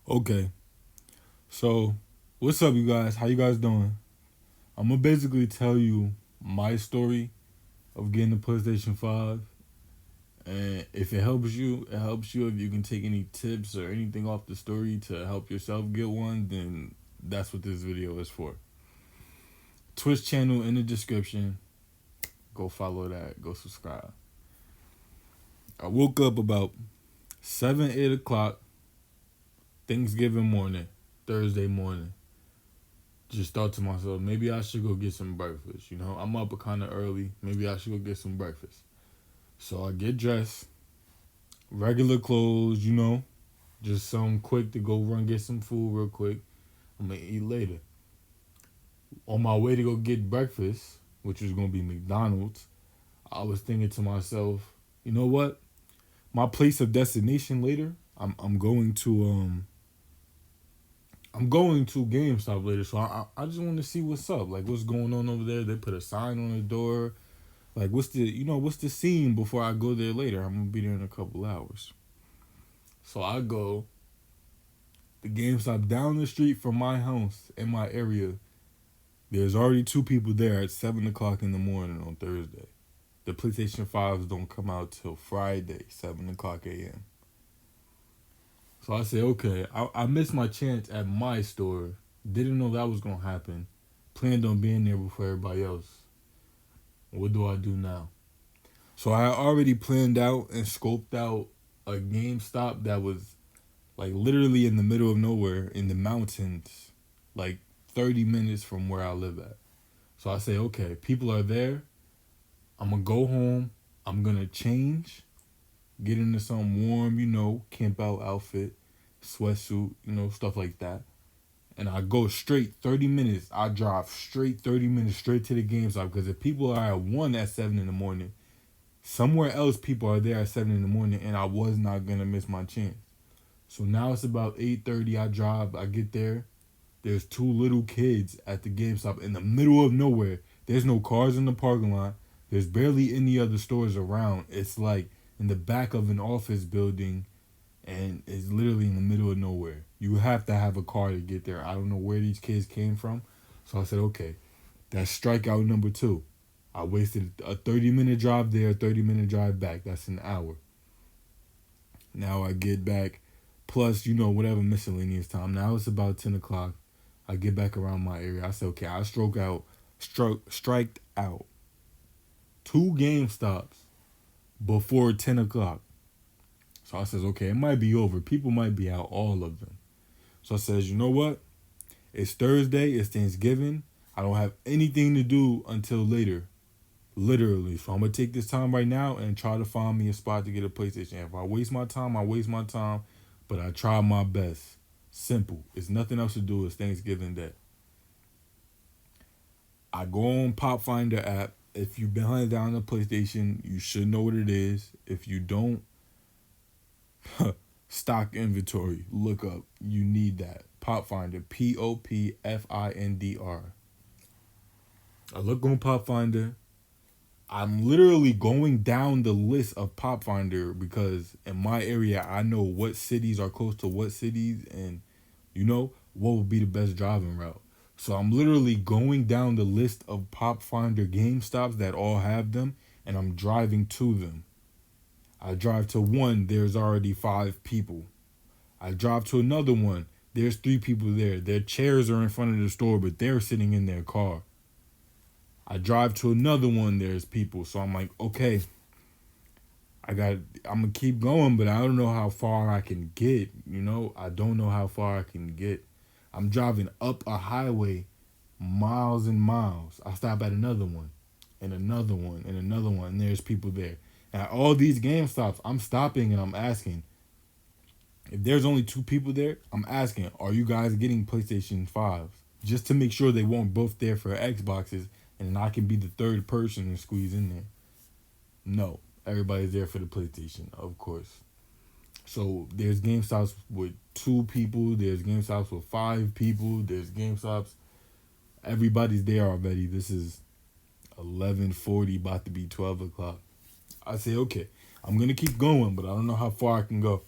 Okay, so what's up, you guys? How you guys doing? I'm gonna basically tell you my story of getting the PlayStation 5, and if it helps you, it helps you. If you can take any tips or anything off the story to help yourself get one, then that's what this video is for. Twitch channel in the description. Go follow that. Go subscribe. I woke up about 7, 8 o'clock Thanksgiving morning, Thursday morning. Just thought to myself, maybe I should go get some breakfast. I'm up kind of early. Maybe I should go get some breakfast. So I get dressed, regular clothes, just something quick to go run get some food real quick. I'm gonna eat later. On my way to go get breakfast, which was gonna be McDonald's, I was thinking to myself, you know what? My place of destination later, I'm going to GameStop later, so I just want to see what's up, like what's going on over there. They put a sign on the door, like what's the scene before I go there later. I'm gonna be there in a couple hours, so I go the GameStop down the street from my house in my area. There's already two people there at 7 o'clock in the morning on Thursday. The PlayStation 5s don't come out till Friday, 7 o'clock a.m. So I say, okay, I missed my chance at my store. Didn't know that was gonna happen. Planned on being there before everybody else. What do I do now? So I already planned out and scoped out a GameStop that was like literally in the middle of nowhere in the mountains, like 30 minutes from where I live at. So I say, okay, people are there. I'm gonna go home. I'm gonna change, get into some warm, camp out outfit, sweatsuit, stuff like that. And I go straight 30 minutes. I drive straight 30 minutes straight to the GameStop because if people are at 1 at 7 in the morning, somewhere else people are there at 7 in the morning, and I was not going to miss my chance. So now it's about 8:30. I drive. I get there. There's two little kids at the GameStop in the middle of nowhere. There's no cars in the parking lot. There's barely any other stores around. It's like in the back of an office building, and it's literally in the middle of nowhere. You have to have a car to get there. I don't know where these kids came from. So I said, okay, that's strikeout number two. I wasted a 30-minute drive there, a 30-minute drive back. That's an hour. Now I get back, plus, whatever miscellaneous time. Now it's about 10 o'clock. I get back around my area. I said, okay, I striked out two Game Stops before 10 o'clock. So I says, okay, it might be over. People might be out, all of them. So I says, you know what? It's Thursday. It's Thanksgiving. I don't have anything to do until later. Literally. So I'm going to take this time right now and try to find me a spot to get a PlayStation. If I waste my time, I waste my time. But I try my best. Simple. It's nothing else to do. It's Thanksgiving Day. I go on Pop Finder app. If you've been hunting down a PlayStation, you should know what it is. If you don't, stock inventory. Look up. You need that. Pop Finder. POPFINDR. I look on Pop Finder. I'm literally going down the list of Pop Finder because in my area I know what cities are close to what cities and what would be the best driving route. So I'm literally going down the list of Pop Finder Game Stops that all have them, and I'm driving to them. I drive to one, there's already 5 people. I drive to another one, there's 3 people there. Their chairs are in front of the store, but they're sitting in their car. I drive to another one, there's people. So I'm like, okay, I'm going to keep going, but I don't know how far I can get. I don't know how far I can get. I'm driving up a highway miles and miles. I stop at another one and another one and another one, and there's people there. At all these Game Stops, I'm stopping and I'm asking. If there's only 2 people there, I'm asking, are you guys getting PlayStation 5s? Just to make sure they weren't both there for Xboxes and I can be the third person and squeeze in there. No, everybody's there for the PlayStation, of course. So there's Game Stops with 2 people, there's Game Stops with 5 people, there's Game Stops. Everybody's there already. This is 11:40, about to be 12 o'clock. I say, okay, I'm going to keep going, but I don't know how far I can go.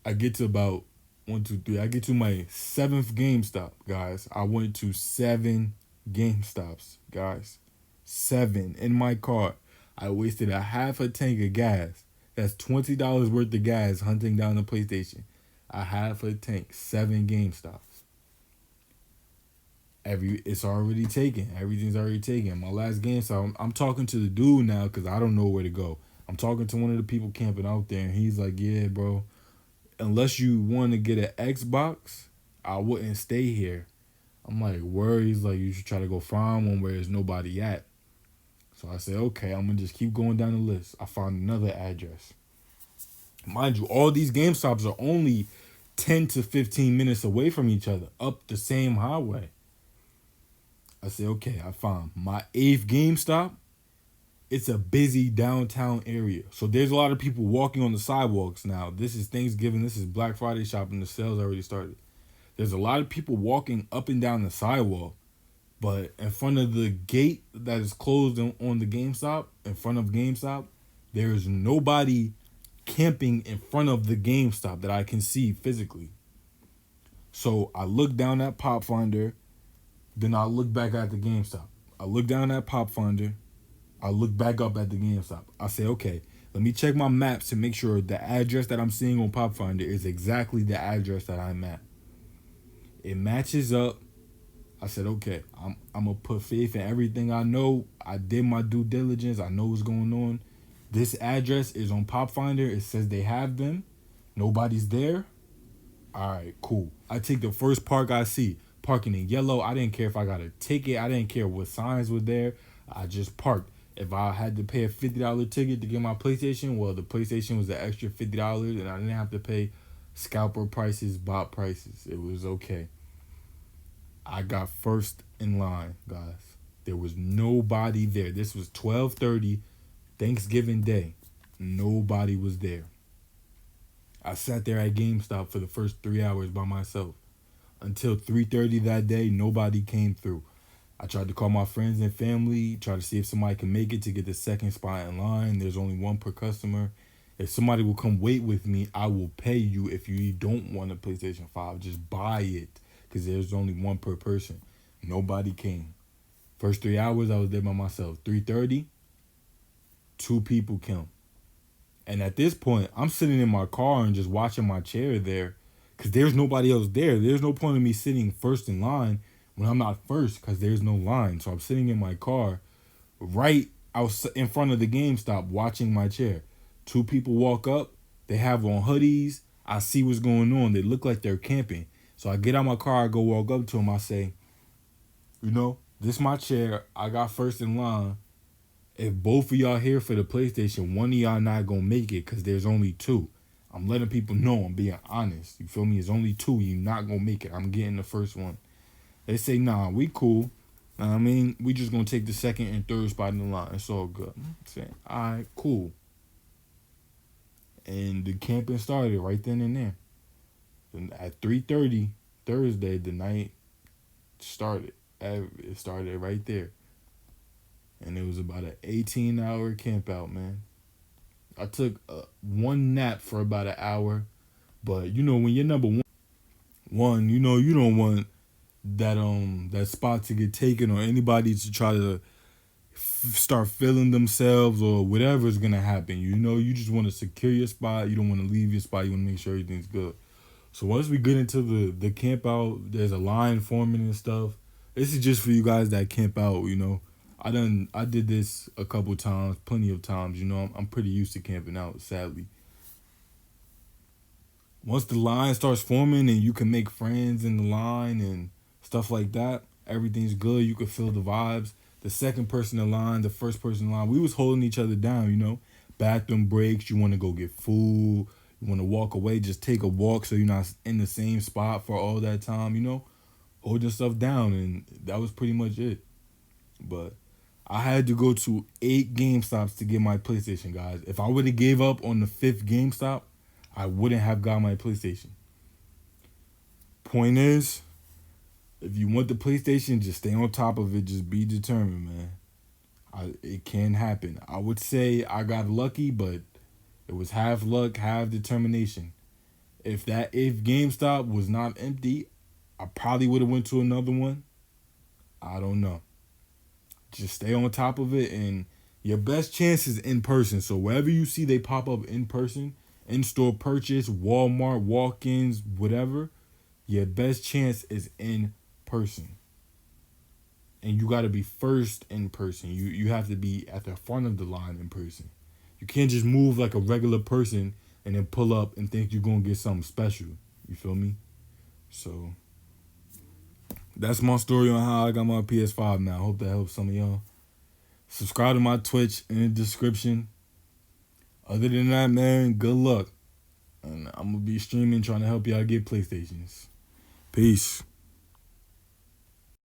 I get to about one, two, three. I get to my seventh GameStop, guys. I went to seven GameStops, guys. Seven in my car. I wasted a half a tank of gas. That's $20 worth of gas hunting down the PlayStation. A half a tank, seven GameStops. It's already taken. Everything's already taken. My last GameStop. I'm talking to the dude now because I don't know where to go. I'm talking to one of the people camping out there, and he's like, "Yeah, bro. Unless you want to get an Xbox, I wouldn't stay here." I'm like, "Word?" He's like, "You should try to go find one where there's nobody at." So I said, "Okay, I'm gonna just keep going down the list." I found another address. Mind you, all these GameStops are only 10 to 15 minutes away from each other up the same highway. I said, "Okay, I found my eighth GameStop. It's a busy downtown area. So there's a lot of people walking on the sidewalks now. This is Thanksgiving. This is Black Friday shopping. The sales already started. There's a lot of people walking up and down the sidewalk. But in front of the gate that is closed on the GameStop, in front of GameStop, there is nobody camping in front of the GameStop that I can see physically. So I look down at Pop Finder, then I look back at the GameStop. I look down at Pop Finder, I look back up at the GameStop. I say, okay, let me check my maps to make sure the address that I'm seeing on Pop Finder is exactly the address that I'm at. It matches up. I said, okay, I'm gonna put faith in everything I know. I did my due diligence. I know what's going on. This address is on Pop Finder. It says they have them. Nobody's there. All right, cool. I take the first park I see. Parking in yellow. I didn't care if I got a ticket. I didn't care what signs were there. I just parked. If I had to pay a $50 ticket to get my PlayStation, well, the PlayStation was an extra $50, and I didn't have to pay scalper prices, bot prices. It was okay. I got first in line, guys. There was nobody there. This was 12:30, Thanksgiving Day. Nobody was there. I sat there at GameStop for the first 3 hours by myself. Until 3:30 that day, nobody came through. I tried to call my friends and family, try to see if somebody can make it to get the second spot in line. There's only one per customer. If somebody will come wait with me, I will pay you. If you don't want a PlayStation 5, just buy it because there's only one per person. Nobody came. First 3 hours, I was there by myself. 3:30, two people came. And at this point, I'm sitting in my car and just watching my chair there because there's nobody else there. There's no point in me sitting first in line when I'm not first because there's no line. So I'm sitting in my car right out in front of the GameStop watching my chair. Two people walk up. They have on hoodies. I see what's going on. They look like they're camping. So I get out my car. I go walk up to them. I say, this is my chair. I got first in line. If both of y'all here for the PlayStation, one of y'all not going to make it because there's only two. I'm letting people know. I'm being honest. You feel me? It's only two. You not going to make it. I'm getting the first one. They say, nah, we cool. I mean, we just going to take the second and third spot in the line. It's all good. I'm saying, all right, cool. And the camping started right then and there. And at 3:30 Thursday, the night started. It started right there. And it was about an 18-hour camp out, man. I took one nap for about an hour. But, when you're number one, you don't want that spot to get taken or anybody to try to start feeling themselves or whatever is going to happen. You just want to secure your spot. You don't want to leave your spot. You want to make sure everything's good. So once we get into the camp out, there's a line forming and stuff. This is just for you guys that camp out, I did this a couple times, plenty of times, I'm pretty used to camping out, sadly. Once the line starts forming and you can make friends in the line and stuff like that, everything's good. You can feel the vibes. The second person in line, the first person in line, we was holding each other down, Bathroom breaks, you want to go get food, you want to walk away, just take a walk so you're not in the same spot for all that time, holding stuff down, and that was pretty much it. But I had to go to 8 GameStops to get my PlayStation, guys. If I would have gave up on the 5th GameStop, I wouldn't have got my PlayStation. Point is, if you want the PlayStation, just stay on top of it. Just be determined, man. It can happen. I would say I got lucky, but it was half luck, half determination. If GameStop was not empty, I probably would have went to another one. I don't know. Just stay on top of it, and your best chance is in person. So wherever you see they pop up in person, in-store purchase, Walmart, walk-ins, whatever, your best chance is in person. And you got to be first in person. You have to be at the front of the line in person. You can't just move like a regular person and then pull up and think you're going to get something special. You feel me? So that's my story on how I got my PS5 now. I hope that helps some of y'all. Subscribe to my Twitch in the description. Other than that, man, good luck. And I'm going to be streaming, trying to help y'all get PlayStations. Peace.